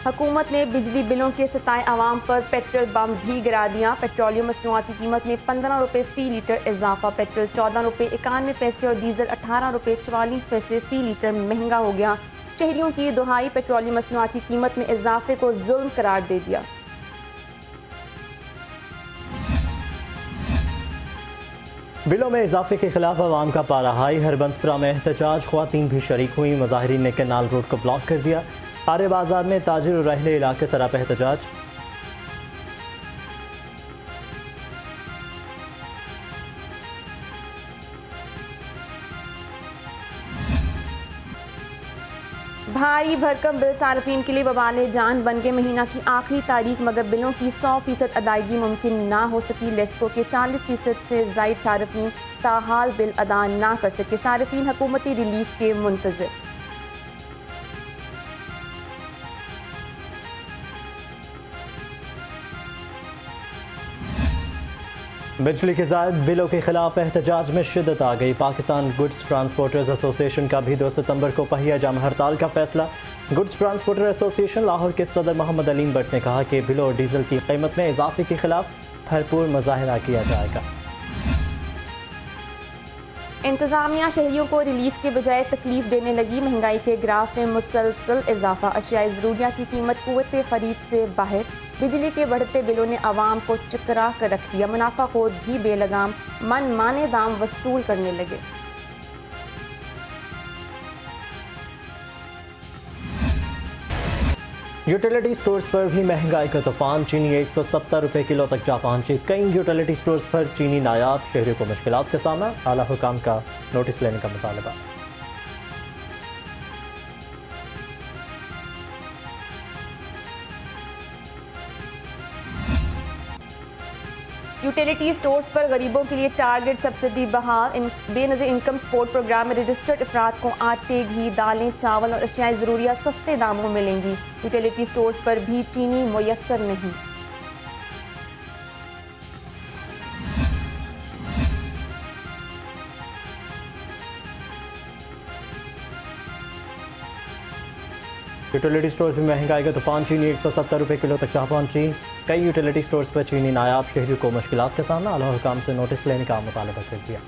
हुकूमत ने बिजली बिलों के सताए आवाम पर पेट्रोल बम भी गिरा दिया। पेट्रोलियम मसनूआत की कीमत में 15 रुपये फ़ी लीटर इजाफा। पेट्रोल 14 रुपये 91 पैसे और डीजल 18 रुपये 44 पैसे फ़ी लीटर महंगा हो गया। शहरियों की दुहाई पेट्रोलियम मसनूआत की कीमत में इजाफे को जुल्म करार दे दिया। बिलों में इजाफे के खिलाफ अवाम का पारा हाई। हरबंसपुरा में एहतजाज, ख्वातीन भी शरीक हुई। मुजाहिरीन ने कैनाल रोड को ब्लॉक कर दिया। आरे बाजार में ताजिर और रहले इलाके सरापा एहतजाज। भारी भरकम बिल सार्फिन के लिए बवाले जान बन गए। महीना की आखिरी तारीख मगर बिलों की 100% अदायगी मुमकिन ना हो सकी। लेस्को के 40% से जायद सार्फिन ताहाल बिल अदा ना कर सके। सार्फिन हुकूमती रिलीफ के मुंतज़िर। बिजली के ज़ायद बिलों के खिलाफ एहतजाज में शिद्दत आ गई। पाकिस्तान गुड्स ट्रांसपोर्टर्स एसोसिएशन का भी 2 सितंबर को पहिया जाम हड़ताल का फैसला। गुड्स ट्रांसपोर्टर एसोसिएशन लाहौर के सदर मोहम्मद अलीम भट्ट ने कहा कि बिलों और डीजल की कीमत में इजाफे के खिलाफ भरपूर मुजाहरा किया जाएगा। इंतजामिया शहरियों को रिलीफ के बजाय तकलीफ देने लगी। महंगाई के ग्राफ में मुसलसल इजाफा। अशियाई ज़रूरियात की कीमत कुव्वत खरीद से बाहर। बिजली के बढ़ते बिलों ने आवाम को चकरा कर रख दिया। मुनाफाखोर भी बेलगाम मन माने दाम वसूल करने लगे। यूटिलिटी स्टोर्स पर भी महंगाई का तूफान। चीनी 170 रुपये किलो तक जा पहुंची। कई यूटिलिटी स्टोर्स पर चीनी नायाब। शहरियों को मुश्किलात का सामना। आला हुकाम का नोटिस लेने का मुतालबा। यूटिलिटी स्टोर्स पर गरीबों के लिए टारगेट सब्सिडी बहाल। बेनज़ीर इनकम सपोर्ट प्रोग्राम में रजिस्टर्ड अफराद को आटे, घी, दालें, चावल और अशियाई ज़रूरियात सस्ते दामों में मिलेंगी। यूटिलिटी स्टोर्स पर भी चीनी मुयस्सर नहीं। यूटिलिटी स्टोर्स में महंगाई का तूफान। चीनी 170 रुपये किलो तक जा पहुंची। कई यूटिलिटी स्टोर्स पर चीनी नायाब। शहरियों को मुश्किलात का सामना। आला हुकाम से नोटिस लेने का मुतालबा कर दिया।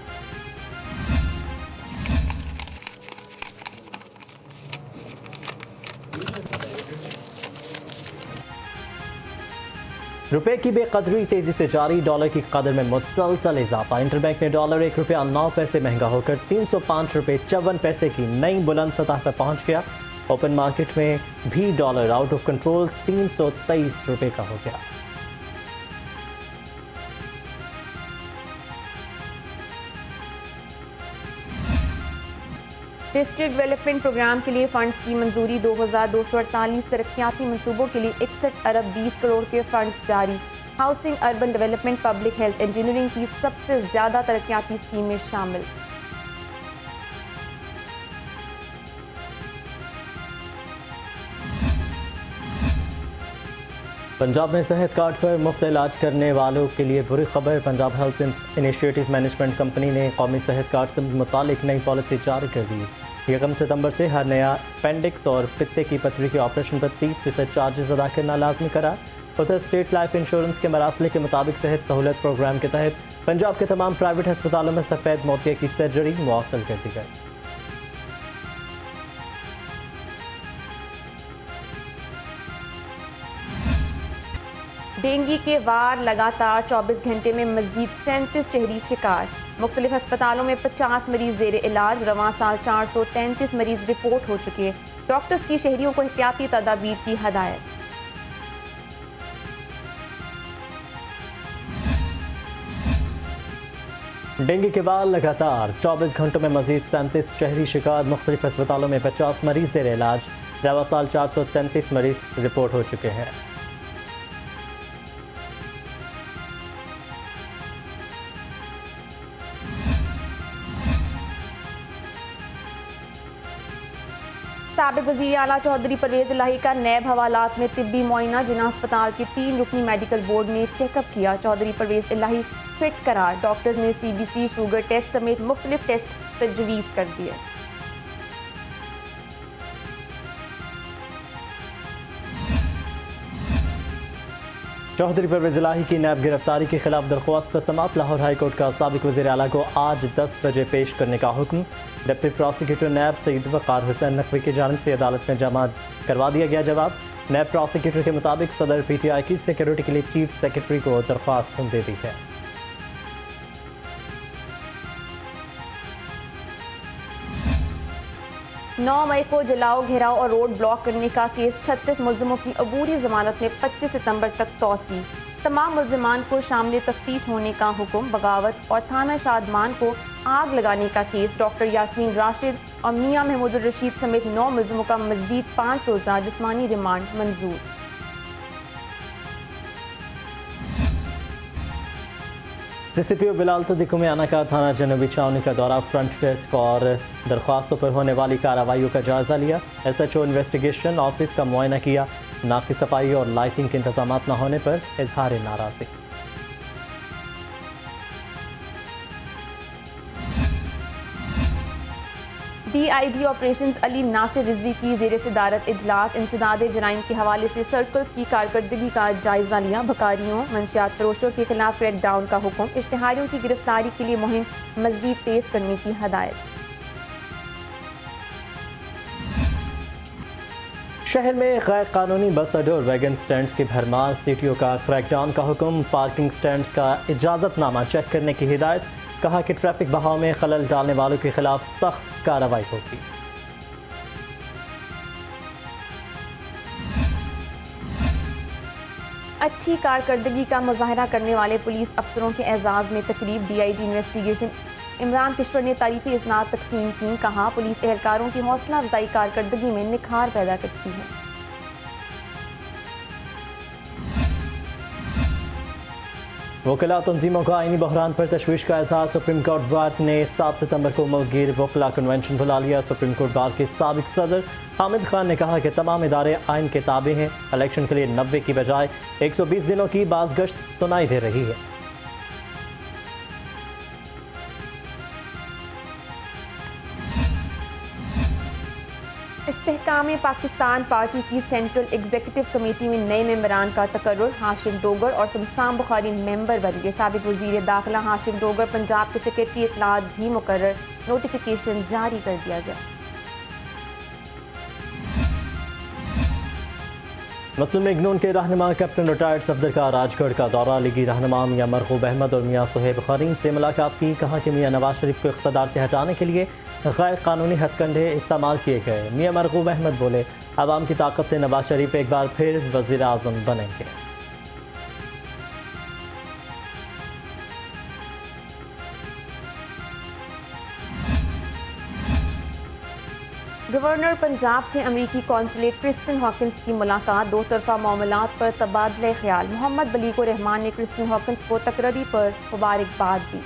रुपए की बेकदरी तेजी से जारी। डॉलर की कदर में मुसलसल इजाफा। इंटरबैंक में डॉलर 1 रुपया 9 पैसे महंगा होकर 305 रुपये 54 पैसे की नई बुलंद सतह पर पहुंच गया। ओपन मार्केट में भी डॉलर आउट ऑफ कंट्रोल 323 रुपये का हो गया। डिस्ट्रिक्ट डेवलपमेंट प्रोग्राम के लिए फंड्स की मंजूरी। 2248 तरक्याती मंसूबों के लिए 61 अरब 20 करोड़ के फंड जारी। Housing, urban development, public health, engineering की सबसे ज्यादा तरक्याती स्कीमें शामिल। पंजाब में सेहत कार्ड पर मुफ्त इलाज करने वालों के लिए बुरी खबर। Punjab health initiative management company ने कौमी सेहत कार्ड से मुतालिक नई पॉलिसी जारी कर दी। 1 सितंबर से हर नया अपेंडिक्स और पित्ते की पथरी के ऑपरेशन पर 30% चार्जेस अदा करना लाजमी करा। उधर स्टेट लाइफ इंश्योरेंस के मरासले के मुताबिक सेहत सहूलत प्रोग्राम के तहत पंजाब के तमाम प्राइवेट अस्पतालों में सफ़ेद मोतिया की सर्जरी मुअत्तल कर दी गई। डेंगू के वार लगातार 24 घंटे में मजीद 37 शहरी शिकार। मुख्तलिफ अस्पतालों में 50 मरीज जेर इलाज। रवां साल 433 मरीज रिपोर्ट हो चुके। डॉक्टर्स की शहरियों को एहतियाती तदाबीर की हदायत। डेंगू के बाद लगातार 24 घंटों में मजीद 37 शहरी शिकार। मुख्तलिफ अस्पतालों में 50 मरीज जेर इलाज। रवां साल 433 मरीज रिपोर्ट हो चुके हैं। साबिक वज़ीर आला चौधरी परवेज़ इलाही का नैब हवालात में तिब्बी मुआयना। जिना अस्पताल के 3 रुकनी मेडिकल बोर्ड ने चेकअप किया। चौधरी परवेज़ इलाही फिट करार। डॉक्टर्स ने CBC, शुगर टेस्ट समेत मुख्तलिफ टेस्ट तजवीज़ कर दिए। चौधरी परवेज़ इलाही की नैब गिरफ्तारी के खिलाफ दरख्वास्त पर समाअत। लाहौर हाई कोर्ट का साबिक वज़ीर आला को आज 10 बजे पेश करने का हुक्म। डिप्टी प्रोसिक्यूटर नैब सईद वक़ार हुसैन नकवी की जानिब से अदालत में जमा करवा दिया गया जवाब। नैब प्रोसिक्यूटर के मुताबिक सदर PTI की सिक्योरिटी के लिए चीफ सेक्रेटरी को दरख्वास्त दे दी है। 9 मई को जलाओ, घेराव और रोड ब्लॉक करने का केस 36 मुलजमों की अबूरी जमानत में 25 सितंबर तक तौसी। तमाम मुलजमान को शामिल तफ्तीश होने का हुक्म। बगावत और थाना शादमान को आग लगाने का केस डॉक्टर यास्मीन राशिद और मियां महमूद रशीद समेत 9 मुलजमों का मज़ीद 5 रोज़ा जिस्मानी रिमांड मंजूर। CCPO बिलाल सदीक उमियाना का थाना जनूबी छावनी का दौरा, फ्रंट डेस्क और दरख्वास्तों पर होने वाली कार्रवाइयों का जायजा लिया। SHO इन्वेस्टिगेशन ऑफिस का मुआयना किया। नाकी सफाई और लाइटिंग के इंतजाम न होने पर इजहार नाराज़गी। DIG ऑपरेशंस अली नासिर रिजवी की ज़ेर सदारत इजलास इंसदाद जराइम के हवाले से सर्कल्स की कारकर्दगी का जायजा लिया। बकारियों मंशियात फरोशों के खिलाफ क्रैक डाउन का हुक्म। इश्तिहारियों की गिरफ्तारी के लिए मुहिम मज़ीद तेज करने की हदायत। शहर में गैर कानूनी बस अड्डे और वैगन स्टैंड्स की भरमार। CTO का क्रैकडाउन का हुक्म। पार्किंग स्टैंड्स का इजाज़तनामा चेक करने की हिदायत। कहा कि ट्रैफिक बहाव में खलल डालने वालों के खिलाफ सख्त कार्रवाई होगी। अच्छी कारकर्दगी का मुजाहरा करने वाले पुलिस अफसरों के एजाज़ में तकरीब। DIG इन्वेस्टिगेशन इमरान किश्वर ने तारीफी इसनाद तकसीम की। कहा पुलिस एहलकारों की हौसला अफजाई कारकर्दगी में निखार पैदा करती है। वकला तंजीमों का आईनी बहरान पर तशवीश का इजहार। सुप्रीम कोर्ट बार ने 7 सितंबर को मुल्कगीर वकला कन्वेंशन बुला लिया। सुप्रीम कोर्ट बार के साबिक सदर हामिद खान ने कहा कि तमाम इदारे आइन के ताबे हैं। इलेक्शन के लिए 90 की बजाय 120 दिनों की बाज़गश्त सुनाई दे रही है। इस्तेहकाम पाकिस्तान पार्टी की सेंट्रल एग्जीक्यूटिव कमेटी में नए मेंबरान का तकर्रुर। हाशिम डोगर और शमशान बुखारी मेंबर बन गए। साबिक वज़ीर दाखिला हाशिम डोगर पंजाब के सेक्रेटरी इत्तलात भी मुकर्रर। नोटिफिकेशन जारी कर दिया गया। मुस्लिम लीग नून के रहनुमा कैप्टन रिटायर्ड सफदर का राजगढ़ का दौरा। लीगी रहनुमा मियां मरगूब अहमद और मियां सुहेब खरीन से मुलाकात की। कहा कि मियां नवाज शरीफ को इख्तिदार से हटाने के लिए गैर कानूनी हथकंडे इस्तेमाल किए गए। मियां मरगूब अहमद बोले अवाम की ताकत से नवाज शरीफ एक बार फिर वज़ीर आज़म बनेंगे। गवर्नर पंजाब से अमरीकी कौंसलेट क्रिस्टन हॉकिंस की मुलाकात। दो तरफा मामलात पर तबादला ख्याल। मोहम्मद बलीगो रहमान ने क्रिस्टन हॉकिंस को तकरीरी पर मुबारकबाद दी।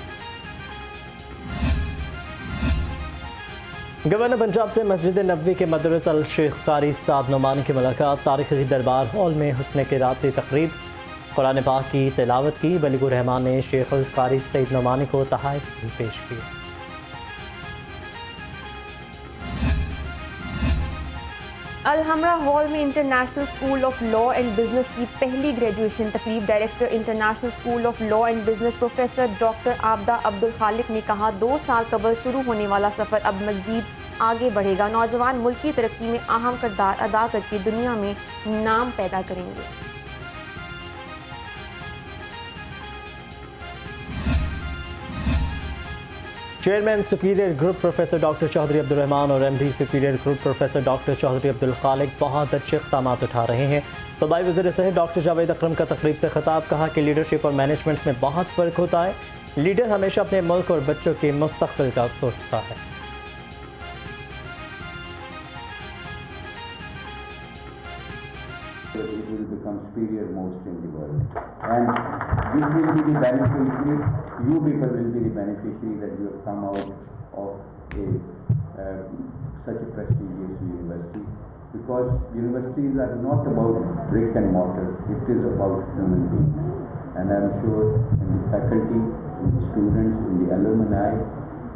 गवर्नर पंजाब से मस्जिद नबवी के मदरस अल शेख कारी साद नोमानी की मुलाकात। तारीखी दरबार हॉल में हुस्न के राती तकरीब। कुरान पाक की तिलावत की। बलीगो रहमान ने शेख अल कारी सईद नोमानी को तहाइफ भी पेश की। अलहमरा हॉल में international school of law and business की पहली ग्रेजुएशन तकरीब। Director international school of law and business professor doctor Abida Abdul Khaliq ने कहा 2 साल कबल शुरू होने वाला सफ़र अब मज़ीद आगे बढ़ेगा। नौजवान मुल्क की तरक्की में अहम किरदार अदा करके दुनिया में नाम पैदा करेंगे। Chairman superior group professor doctor Chaudhry Abdul Rehman और MD superior group professor doctor Chaudhry Abdul Khaliq बहुत अच्छे इक़दामात उठा रहे हैं। सूबाई वज़ीर सेहत डॉक्टर जावेद अकरम का तकरीब से खिताब। कहा कि लीडरशिप और मैनेजमेंट में बहुत फ़र्क होता है। लीडर हमेशा अपने मुल्क और बच्चों के मुस्तक़बिल का सोचता है। It will become superior most in the world, and this will be the beneficiary. You people will be the beneficiary that you have come out of such a prestigious university, because universities are not about brick and mortar. It is about human beings, and I am sure in the faculty, in the students, in the alumni,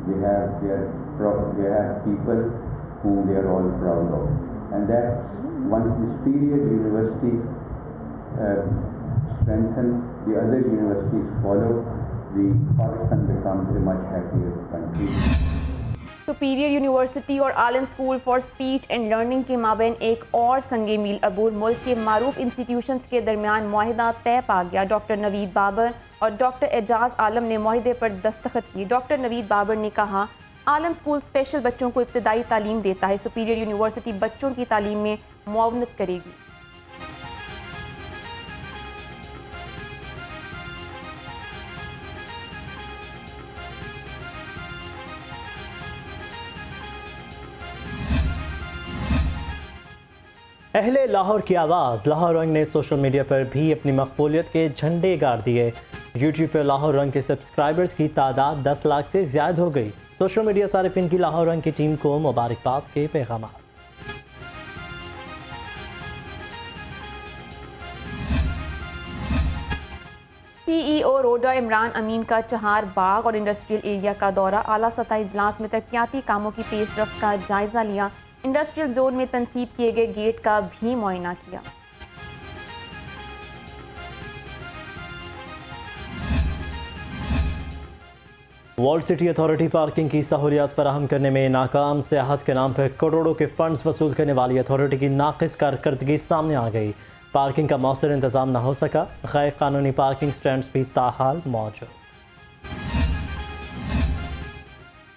they have people whom they are all proud of, and that once the superior university strengthen, the other universities follow, the Pakistan becomes a much happier country. Superior university और Alam school for speech and learning के माबैन एक और संगे मील अबूर मुल्क के मारूफ institutions के दरमियान मुआहिदा तय पा गया। डॉक्टर नवीद बाबर और डॉक्टर एजाज आलम ने मुआहिदे पर दस्तखत की। डॉक्टर नवीद बाबर ने कहा, आलम स्कूल स्पेशल बच्चों को इब्तदाई तालीम देता है। सुपीरियर यूनिवर्सिटी बच्चों की तालीम में मुआवनत करेगी। अहले लाहौर की आवाज़ लाहौर रंग ने सोशल मीडिया पर भी अपनी मकबूलियत के झंडे गाड़ दिए। यूट्यूब पर लाहौर रंग के सब्सक्राइबर्स की तादाद 10 लाख से ज़्यादा हो गई। सोशल मीडिया सारिफिन की लाहौर रंग की टीम को मुबारकबाद के पैगाम। CEO रोडा इमरान अमीन का चहार बाग और इंडस्ट्रियल एरिया का दौरा, आला सतह इजलास में तरक्याती कामों की पेशरफ्त का जायजा लिया। इंडस्ट्रियल जोन में तनसीब किए गए गेट का भी मुआयना किया। वर्ल्ड सिटी अथॉरिटी पार्किंग की सहूलियात फराहम करने में नाकाम। सियाहत के नाम पर करोड़ों के फंड्स वसूल करने वाली अथॉरिटी की नाकिस कारकर्दगी सामने आ गई। पार्किंग का मौसर इंतजाम न हो सका। गैर कानूनी पार्किंग स्टैंड्स भी ताहाल मौजूद।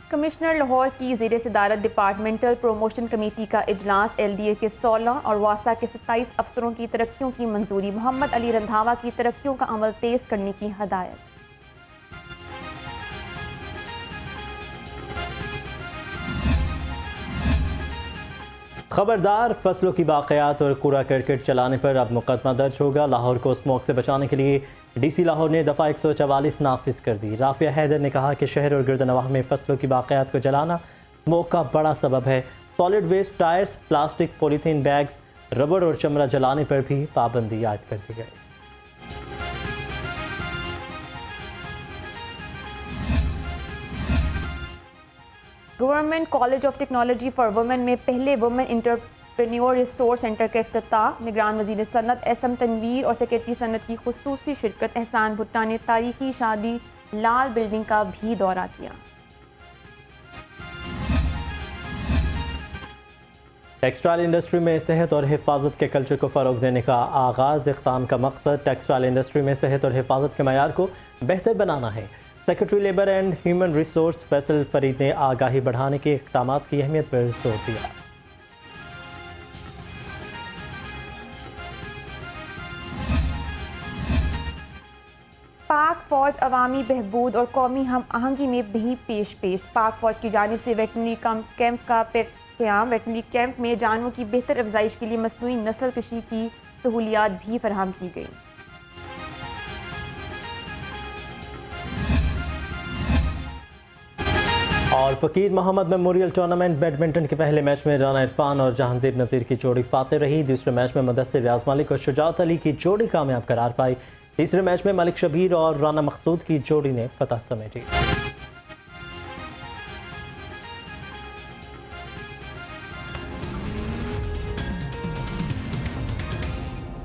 कमिश्नर लाहौर की ज़ेर सदारत डिपार्टमेंटल प्रोमोशन कमेटी का इजलास, LDA के 16 और वासा के 27 अफसरों की तरक्कियों की मंजूरी। मोहम्मद अली रंधावा की तरक्कियों का अमल तेज करने की हदायत। खबरदार, फसलों की बाक़ियात और कूड़ा करकट चलाने पर अब मुकदमा दर्ज होगा। लाहौर को स्मोक से बचाने के लिए DC लाहौर ने दफ़ा 144 नाफिज कर दी। राफिया हैदर ने कहा कि शहर और गिरदनवाह में फसलों की बाक़ियात को जलाना स्मोक का बड़ा सबब है। Solid waste, tyres, plastic, polythene bags, रबड़ और चमड़ा जलाने पर भी पाबंदी आयद कर दी गई। Government college of technology for women में पहले वुमेन इंटरप्रेन्योर रिसोर्स सेंटर का इफ्तिताह। निगरान वज़ीर सनत SM तनवीर और सेक्रेटरी सनत की खुसूसी शिरकत। एहसान भुट्टा ने तारीखी शादी लाल बिल्डिंग का भी दौरा किया। टेक्सटाइल इंडस्ट्री में सेहत और हिफाजत के कल्चर को फ़रोग देने का आगाज़। इक़दाम का मकसद टेक्सटाइल इंडस्ट्री में सेहत और हिफाजत के मयार को बेहतर बनाना है। Secretary labour and human resource Faisal Farid ने आगाही बढ़ाने के इक़दाम की अहमियत पर जोर दिया। पाक फौज अवामी बहबूद और कौमी हम आहंगी में भी पेश। पाक फौज की जानिब से वेटनरी कैंप का क़याम। वेटनरी कैंप में जानवरों की बेहतर अफजाइश के लिए मसनूई नस्ल कशी की सहूलियात भी फराहम की गई। और फ़कीर मोहम्मद मेमोरियल टूर्नामेंट बैडमिंटन के पहले मैच में राना इरफान और जहांगीर नज़ीर की जोड़ी फातेह रही। दूसरे मैच में मुदस्सिर रियाज मलिक और शुजात अली की जोड़ी कामयाब करार पाई। तीसरे मैच में मलिक शबीर और राना मकसूद की जोड़ी ने फतह समेटी।